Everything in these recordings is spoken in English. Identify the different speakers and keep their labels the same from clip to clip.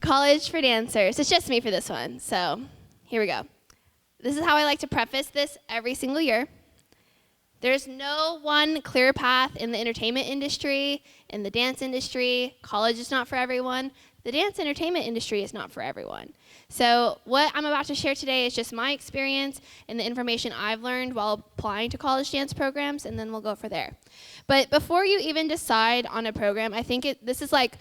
Speaker 1: College for dancers. It's just me for this one, so here we go. This is how I like to preface this every single year. There's no one clear path in the entertainment industry, in the dance industry. College is not for everyone. The dance entertainment industry is not for everyone. So what I'm about to share today is just my experience and the information I've learned while applying to college dance programs, and then we'll go from there. But before you even decide on a program, I think this is like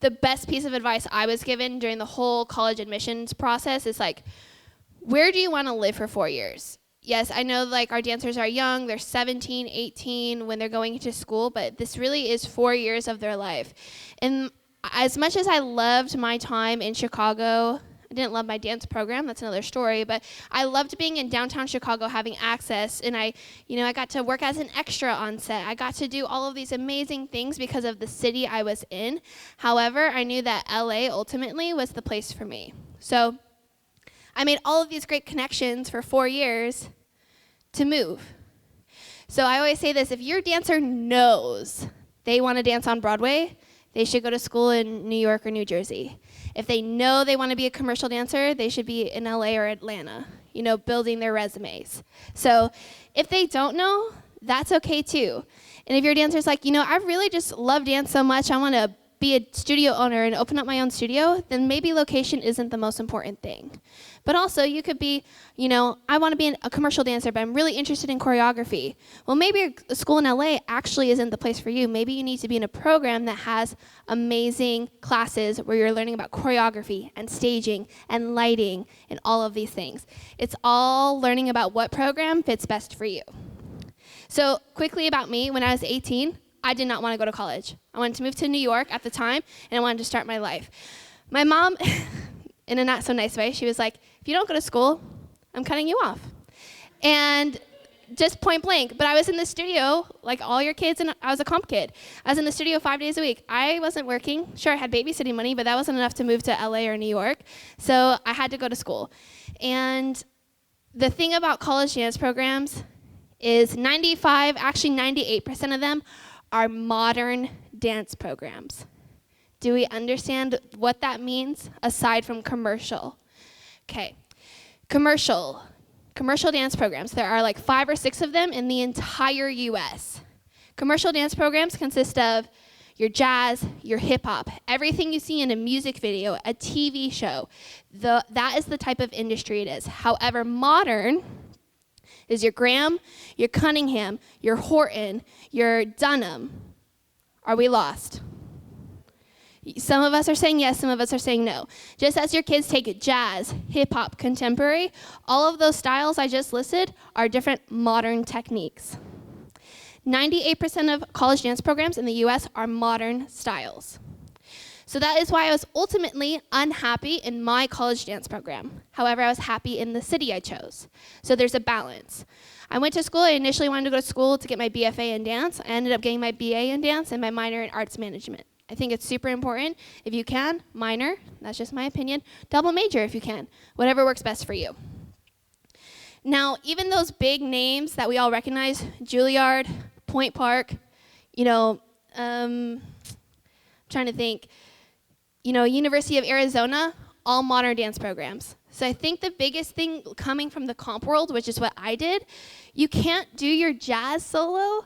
Speaker 1: the best piece of advice I was given during the whole college admissions process. Is like, where do you want to live for 4 years? Yes, I know like our dancers are young, they're 17, 18 when they're going into school, but this really is 4 years of their life. And as much as I loved my time in Chicago, I didn't love my dance program, that's another story, but I loved being in downtown Chicago, having access, and I got to work as an extra on set. I got to do all of these amazing things because of the city I was in. However, I knew that LA ultimately was the place for me. So I made all of these great connections for 4 years to move. So I always say this, if your dancer knows they want to dance on Broadway, they should go to school in New York or New Jersey. If they know they want to be a commercial dancer, they should be in LA or Atlanta, building their resumes. So if they don't know, that's okay too. And if your dancer's like, I really just love dance so much, I want to be a studio owner and open up my own studio, then maybe location isn't the most important thing. But also you could be, I want to be a commercial dancer, but I'm really interested in choreography. Well, maybe a school in LA actually isn't the place for you. Maybe you need to be in a program that has amazing classes where you're learning about choreography and staging and lighting and all of these things. It's all learning about what program fits best for you. So quickly about me, when I was 18, I did not want to go to college. I wanted to move to New York at the time, and I wanted to start my life. My mom, in a not so nice way, she was like, if you don't go to school, I'm cutting you off. And just point blank. But I was in the studio, like all your kids, and I was a comp kid. I was in the studio 5 days a week. I wasn't working. Sure, I had babysitting money, but that wasn't enough to move to LA or New York. So I had to go to school. And the thing about college dance programs is 98% of them are modern dance programs. Do we understand what that means aside from commercial? Okay, commercial dance programs. There are like 5 or 6 of them in the entire US. Commercial dance programs consist of your jazz, your hip hop, everything you see in a music video, a TV show. That is the type of industry it is. However, modern is your Graham, your Cunningham, your Horton, your Dunham. Are we lost? Some of us are saying yes, some of us are saying no. Just as your kids take jazz, hip-hop, contemporary, all of those styles I just listed are different modern techniques. 98% of college dance programs in the US are modern styles. So that is why I was ultimately unhappy in my college dance program. However, I was happy in the city I chose. So there's a balance. I went to school. I initially wanted to go to school to get my BFA in dance. I ended up getting my BA in dance and my minor in arts management. I think it's super important. If you can, minor, that's just my opinion. Double major if you can. Whatever works best for you. Now, even those big names that we all recognize, Juilliard, Point Park, trying to think, University of Arizona, all modern dance programs. So I think the biggest thing coming from the comp world, which is what I did, you can't do your jazz solo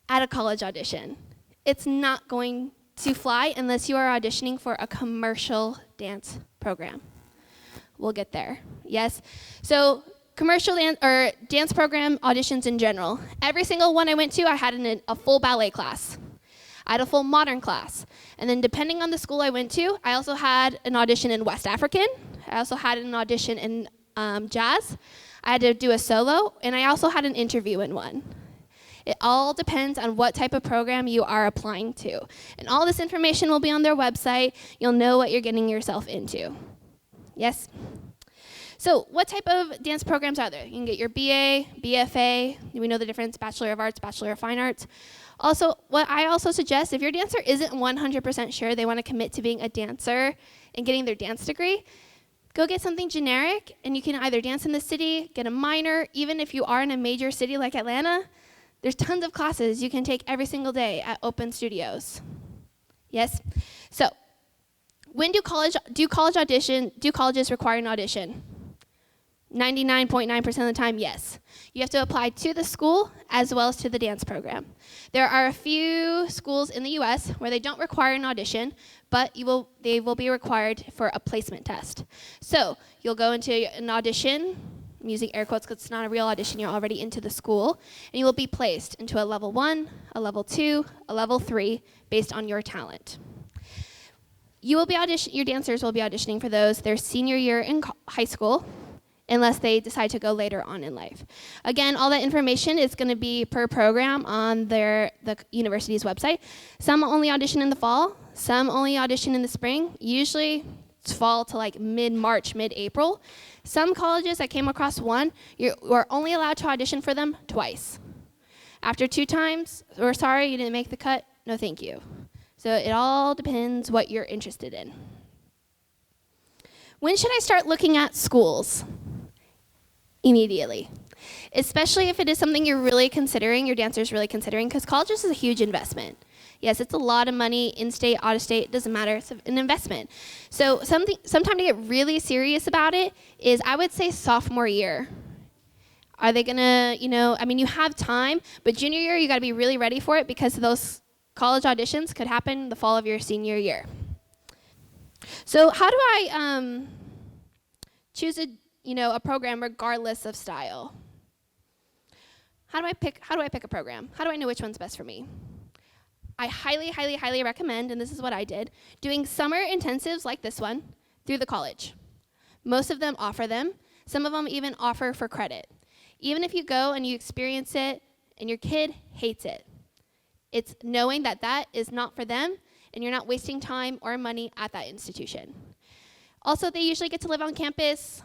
Speaker 1: at a college audition. It's not going to fly unless you are auditioning for a commercial dance program. We'll get there. Yes? So commercial dance program auditions in general. Every single one I went to, I had a full ballet class. I had a full modern class. And then depending on the school I went to, I also had an audition in West African. I also had an audition in jazz. I had to do a solo, and I also had an interview in one. It all depends on what type of program you are applying to. And all this information will be on their website. You'll know what you're getting yourself into. Yes? So what type of dance programs are there? You can get your BA, BFA. We know the difference, Bachelor of Arts, Bachelor of Fine Arts. Also, what I also suggest, if your dancer isn't 100% sure they want to commit to being a dancer and getting their dance degree, go get something generic, and you can either dance in the city, get a minor. Even if you are in a major city like Atlanta, there's tons of classes you can take every single day at open studios. Yes? So When do colleges require an audition? 99.9% of the time, yes. You have to apply to the school as well as to the dance program. There are a few schools in the US where they don't require an audition, but they will be required for a placement test. So you'll go into an audition, I'm using air quotes because it's not a real audition, you're already into the school, and you will be placed into a level 1, a level 2, a level 3, based on your talent. Your dancers will be auditioning for those their senior year in high school, unless they decide to go later on in life. Again, all that information is going to be per program on the university's website. Some only audition in the fall, some only audition in the spring. Usually it's fall to like mid-March, mid-April. Some colleges, I came across one, you are only allowed to audition for them twice. After 2 times, we're sorry, you didn't make the cut, no thank you. So it all depends what you're interested in. When should I start looking at schools? Immediately. Especially if it is something you're really considering, your dancer's really considering, because colleges is a huge investment. Yes, it's a lot of money, in-state, out-of-state, doesn't matter, it's an investment. So sometime to get really serious about it is, I would say, sophomore year. Are they gonna, you have time, but junior year, you gotta be really ready for it because those college auditions could happen the fall of your senior year. So how do I choose a program regardless of style? How do I pick a program? How do I know which one's best for me? I highly, highly, highly recommend, and this is what I did, doing summer intensives like this one through the college. Most of them offer them. Some of them even offer for credit. Even if you go and you experience it and your kid hates it, it's knowing that that is not for them and you're not wasting time or money at that institution. Also, they usually get to live on campus.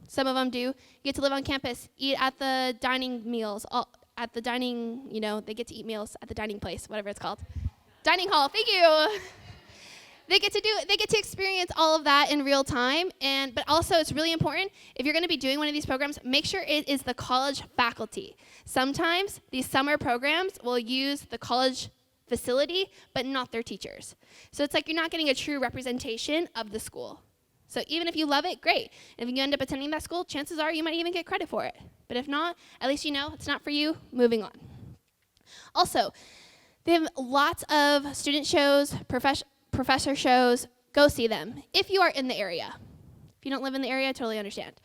Speaker 1: Some of them do get to live on campus, eat at the dining meals, at the dining, they get to eat meals at the dining place, whatever it's called. Dining hall, thank you. They get to experience all of that in real time, but also it's really important, if you're gonna be doing one of these programs, make sure it is the college faculty. Sometimes these summer programs will use the college facility, but not their teachers. So it's like you're not getting a true representation of the school. So even if you love it, great. If you end up attending that school, chances are you might even get credit for it. But if not, at least you know it's not for you, moving on. Also, they have lots of student shows, professor shows. Go see them if you are in the area. If you don't live in the area, I totally understand.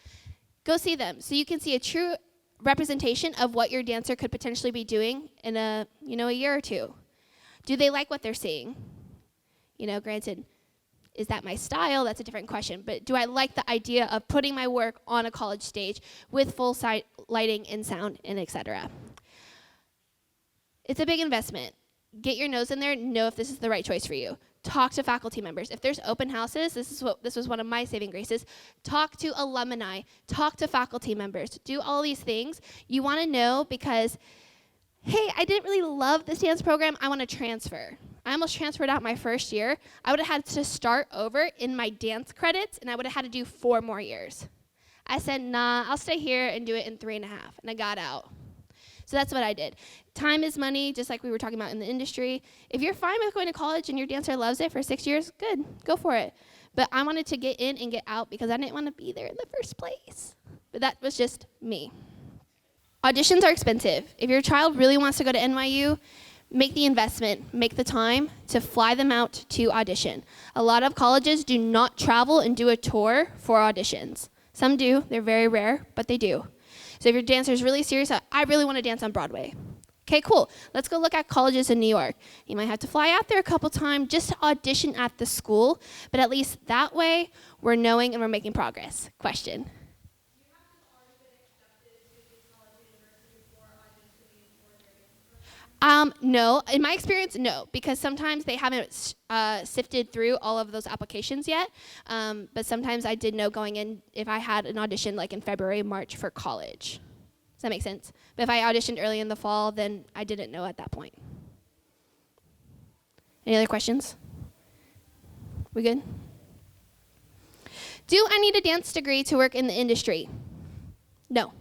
Speaker 1: Go see them so you can see a true representation of what your dancer could potentially be doing in a year or two. Do they like what they're seeing? Granted, is that my style? That's a different question. But do I like the idea of putting my work on a college stage with full lighting and sound and etc.? It's a big investment. Get your nose in there, know if this is the right choice for you. Talk to faculty members. If there's open houses, this was one of my saving graces. Talk to alumni. Talk to faculty members. Do all these things. You want to know because, hey, I didn't really love this dance program. I want to transfer. I almost transferred out my first year. I would have had to start over in my dance credits, and I would have had to do 4 more years. I said, nah, I'll stay here and do it in 3.5, and I got out. So that's what I did. Time is money, just like we were talking about in the industry. If you're fine with going to college and your dancer loves it for 6 years, good, go for it. But I wanted to get in and get out because I didn't want to be there in the first place. But that was just me. Auditions are expensive. If your child really wants to go to NYU, make the investment, make the time to fly them out to audition. A lot of colleges do not travel and do a tour for auditions. Some do, they're very rare, but they do. So if your dancer is really serious, I really want to dance on Broadway. Okay, cool, let's go look at colleges in New York. You might have to fly out there a couple times just to audition at the school, but at least that way, we're knowing and we're making progress. Question? No, in my experience, no, because sometimes they haven't sifted through all of those applications yet, but sometimes I did know going in if I had an audition like in February, March for college. Does that make sense? But if I auditioned early in the fall, then I didn't know at that point. Any other questions? We good? Do I need a dance degree to work in the industry? No.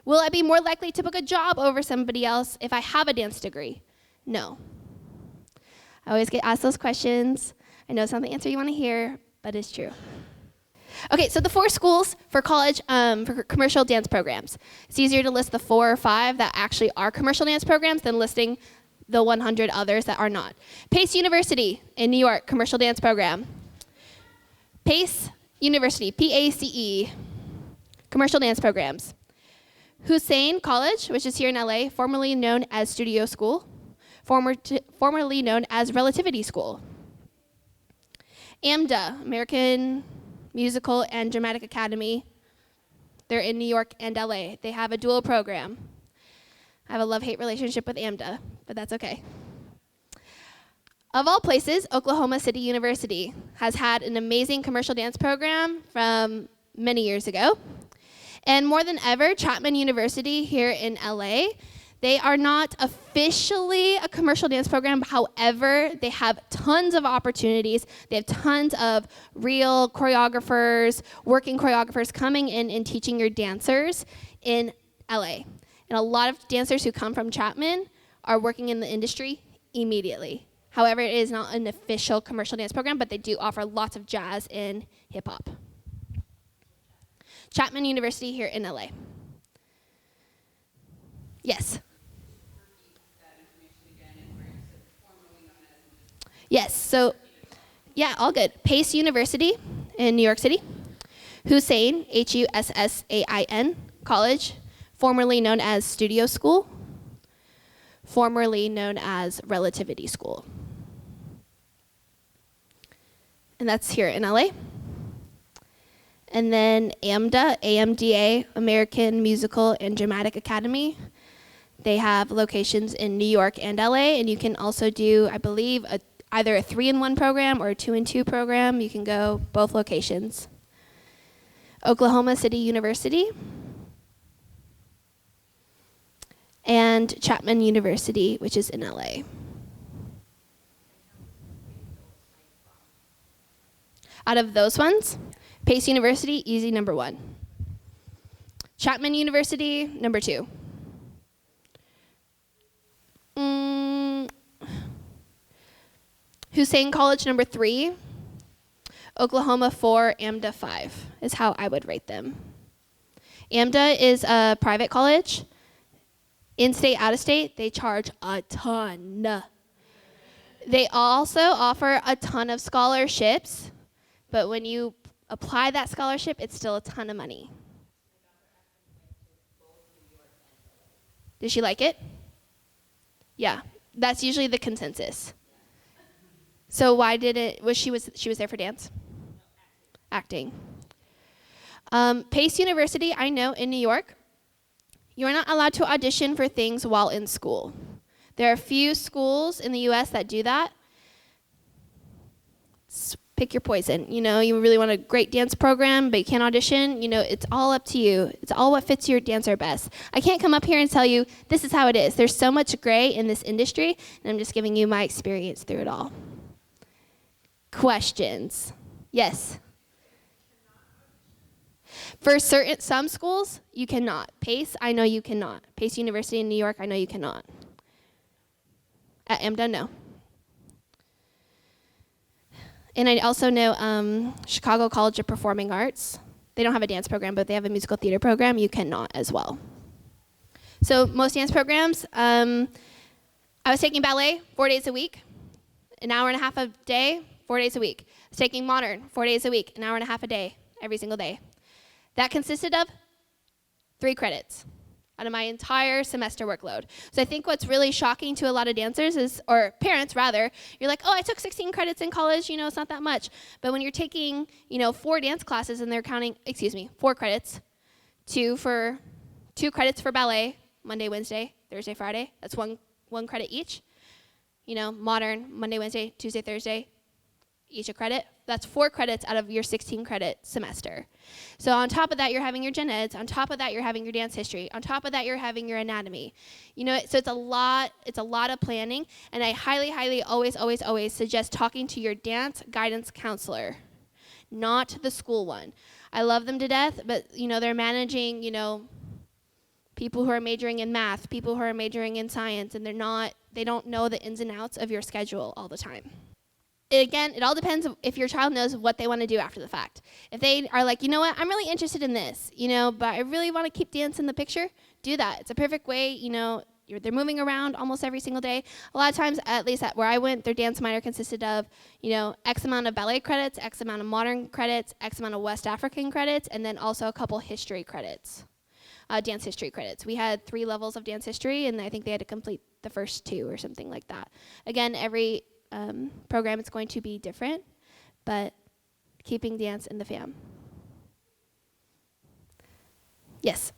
Speaker 1: Will I be more likely to book a job over somebody else if I have a dance degree? No. I always get asked those questions. I know it's not the answer you want to hear, but it's true. Okay, so the 4 schools for college for commercial dance programs. It's easier to list the 4 or 5 that actually are commercial dance programs than listing the 100 others that are not. Pace University in New York, commercial dance program. Pace University, P-A-C-E, commercial dance programs. Hussein College, which is here in LA, formerly known as Studio School, formerly known as Relativity School. AMDA, American Musical and Dramatic Academy. They're in New York and LA. They have a dual program. I have a love-hate relationship with AMDA, but that's okay. Of all places, Oklahoma City University has had an amazing commercial dance program from many years ago. And more than ever, Chapman University here in LA, they are not officially a commercial dance program. However, they have tons of opportunities. They have tons of real choreographers, working choreographers coming in and teaching your dancers in LA. And a lot of dancers who come from Chapman are working in the industry immediately. However, it is not an official commercial dance program, but they do offer lots of jazz and hip hop. Chapman University here in LA. Yes. Yes, so, yeah, all good. Pace University in New York City. Hussein, Hussain College, formerly known as Studio School, formerly known as Relativity School. And that's here in LA. And then AMDA, AMDA, American Musical and Dramatic Academy. They have locations in New York and LA, and you can also do, I believe, either a 3-in-1 program or a 2-in-2 program. You can go both locations. Oklahoma City University and Chapman University, which is in LA. Out of those ones, Pace University, easy number 1. Chapman University, number 2. Hussein College, number 3. Oklahoma 4, AMDA 5 is how I would rate them. AMDA is a private college. In-state, out-of-state, they charge a ton. They also offer a ton of scholarships, but when you apply that scholarship, it's still a ton of money. Did she like it? Yeah, that's usually the consensus. So why did it, she was there for dance? Acting. Pace University, I know in New York, you are not allowed to audition for things while in school. There are a few schools in the US that do that. Pick your poison. You know, you really want a great dance program, but you can't audition. You know, it's all up to you. It's all what fits your dancer best. I can't come up here and tell you, this is how it is. There's so much gray in this industry, and I'm just giving you my experience through it all. Questions? Yes? For some schools, you cannot. Pace, I know you cannot. Pace University in New York, I know you cannot. At AMDA, no. And I also know Chicago College of Performing Arts. They don't have a dance program, but they have a musical theater program. You cannot as well. So most dance programs, I was taking ballet 4 days a week, an hour and a half a day, 4 days a week. I was taking modern 4 days a week, an hour and a half a day, every single day. That consisted of 3 credits out of my entire semester workload. So I think what's really shocking to a lot of dancers is, or parents rather, you're like, oh, I took 16 credits in college, you know, it's not that much. But when you're taking, you know, 4 dance classes and they're counting, 4 credits, 2 credits for ballet, Monday, Wednesday, Thursday, Friday, that's one credit each. You know, modern, Monday, Wednesday, Tuesday, Thursday, each a credit. That's 4 credits out of your 16 credit semester. So on top of that, you're having your gen eds. On top of that, you're having your dance history. On top of that, you're having your anatomy. You know, so it's a lot of planning. And I highly, always suggest talking to your dance guidance counselor, not the school one. I love them to death, but you know, they're managing, you know, people who are majoring in math, people who are majoring in science, and they don't know the ins and outs of your schedule all the time. Again, it all depends if your child knows what they want to do after the fact. If they are like, you know what, I'm really interested in this, but I really want to keep dance in the picture, do that. It's a perfect way, they're moving around almost every single day. A lot of times, at least at where I went, their dance minor consisted of, X amount of ballet credits, X amount of modern credits, X amount of West African credits, and then also a couple history credits, dance history credits. We had 3 levels of dance history, and I think they had to complete the first 2 or something like that. Again, every program is going to be different, but keeping dance in the fam. Yes.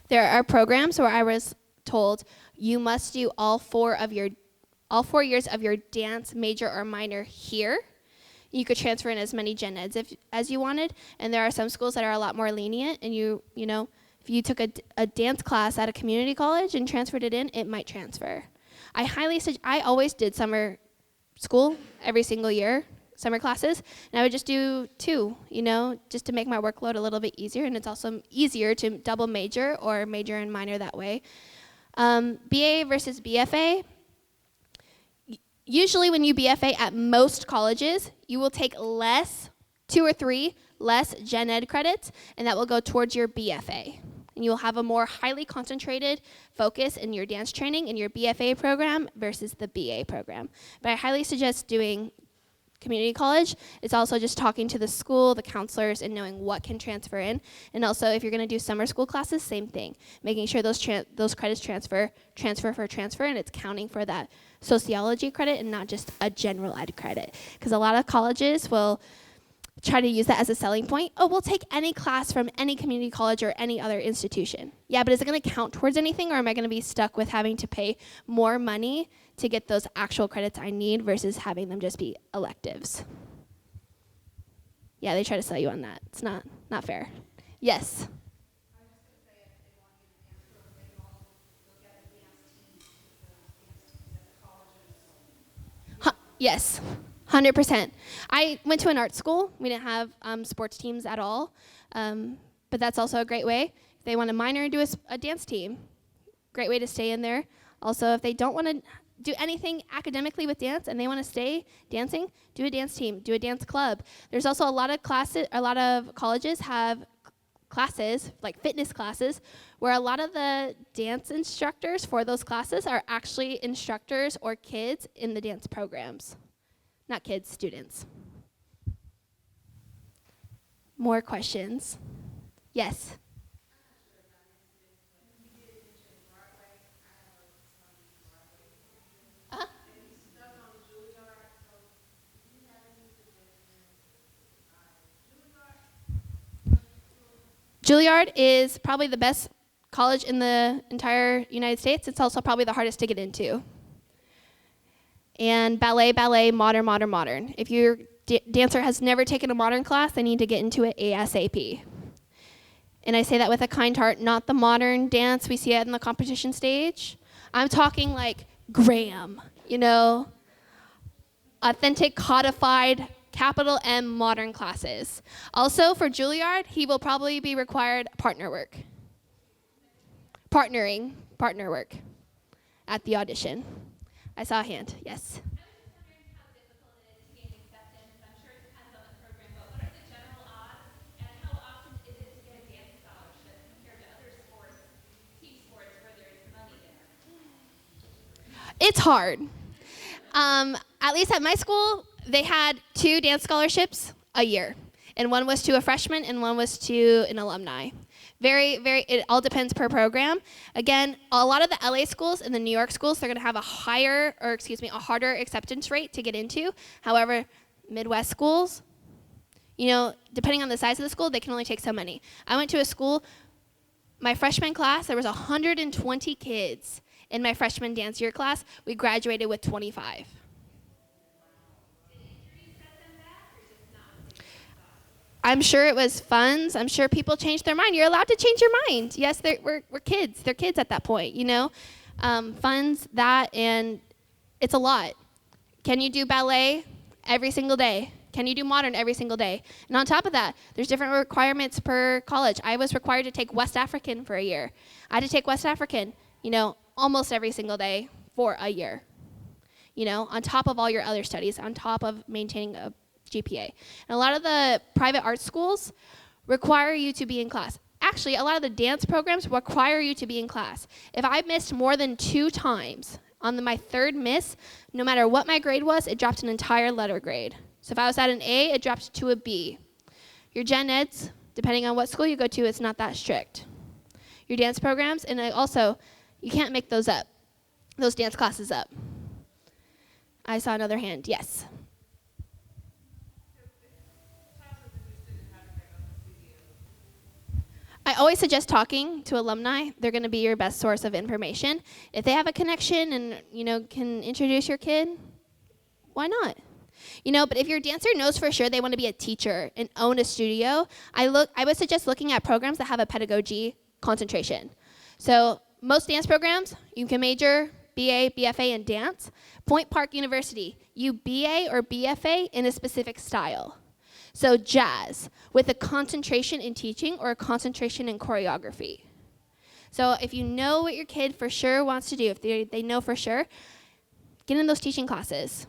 Speaker 1: There are programs where I was told you must do all 4 years of your dance major or minor here. You could transfer in as many gen eds as you wanted, and there are some schools that are a lot more lenient, and if you took a dance class at a community college and transferred it in, it might transfer. I always did summer school every single year, summer classes, and I would just do 2, just to make my workload a little bit easier, and it's also easier to double major or major and minor that way. BA versus BFA. Usually when you BFA at most colleges, you will take 2 or 3 less gen ed credits, and that will go towards your BFA. And you will have a more highly concentrated focus in your dance training in your BFA program versus the BA program. But I highly suggest doing community college. It's also just talking to the school, the counselors, and knowing what can transfer in. And also, if you're going to do summer school classes, same thing. Making sure those credits transfer, and it's counting for that sociology credit and not just a general ed credit. Because a lot of colleges will try to use that as a selling point. Oh, we'll take any class from any community college or any other institution. Yeah, but is it going to count towards anything, or am I going to be stuck with having to pay more money to get those actual credits I need versus having them just be electives? Yeah, they try to sell you on that. It's not fair. Yes? Yes, 100%. I went to an art school. We didn't have sports teams at all, but that's also a great way. If they want to minor and do a dance team, great way to stay in there. Also, if they don't want to do anything academically with dance and they want to stay dancing, do a dance team, do a dance club. There's also a lot of colleges have classes, like fitness classes, where a lot of the dance instructors for those classes are actually instructors or kids in the dance programs. Not kids, students. More questions? Yes? Uh-huh. Juilliard is probably the best college in the entire United States. It's also probably the hardest to get into. And ballet, modern. If your dancer has never taken a modern class, they need to get into it ASAP. And I say that with a kind heart, not the modern dance we see on the competition stage. I'm talking like Graham, authentic, codified, capital M modern classes. Also, for Juilliard, he will probably be required partner work. Partner work at the audition. I saw a hand, yes.
Speaker 2: I was just wondering how difficult it is to gain acceptance. I'm sure it depends on the program, but what are the general odds, and how often is it to get a dance scholarship compared to other sports, team sports, where there's money there?
Speaker 1: It's hard. At least at my school, they had 2 dance scholarships a year. And one was to a freshman and one was to an alumni. It all depends per program. Again, a lot of the LA schools and the New York schools, they're gonna have a harder acceptance rate to get into. However, Midwest schools, depending on the size of the school, they can only take so many. I went to a school, my freshman class, there was 120 kids in my freshman dance year class. We graduated with 25. I'm sure it was funds. I'm sure people changed their mind. You're allowed to change your mind. Yes, we're kids. They're kids at that point, Funds, that, and it's a lot. Can you do ballet every single day? Can you do modern every single day? And on top of that, there's different requirements per college. I was required to take West African for a year. I had to take West African, almost every single day for a year. On top of all your other studies, on top of maintaining a GPA. And a lot of the private art schools require you to be in class. Actually, a lot of the dance programs require you to be in class. If I missed more than 2 times, on my third miss, no matter what my grade was, it dropped an entire letter grade. So if I was at an A, it dropped to a B. Your gen eds, depending on what school you go to, it's not that strict. Your dance programs, and also, you can't make those dance classes up. I saw another hand, yes. I always suggest talking to alumni. They're going to be your best source of information. If they have a connection and, can introduce your kid, why not? But if your dancer knows for sure they want to be a teacher and own a studio, I would suggest looking at programs that have a pedagogy concentration. So most dance programs, you can major BA, BFA in dance. Point Park University, you BA or BFA in a specific style. So jazz, with a concentration in teaching or a concentration in choreography. So if you know what your kid for sure wants to do, if they know for sure, get in those teaching classes.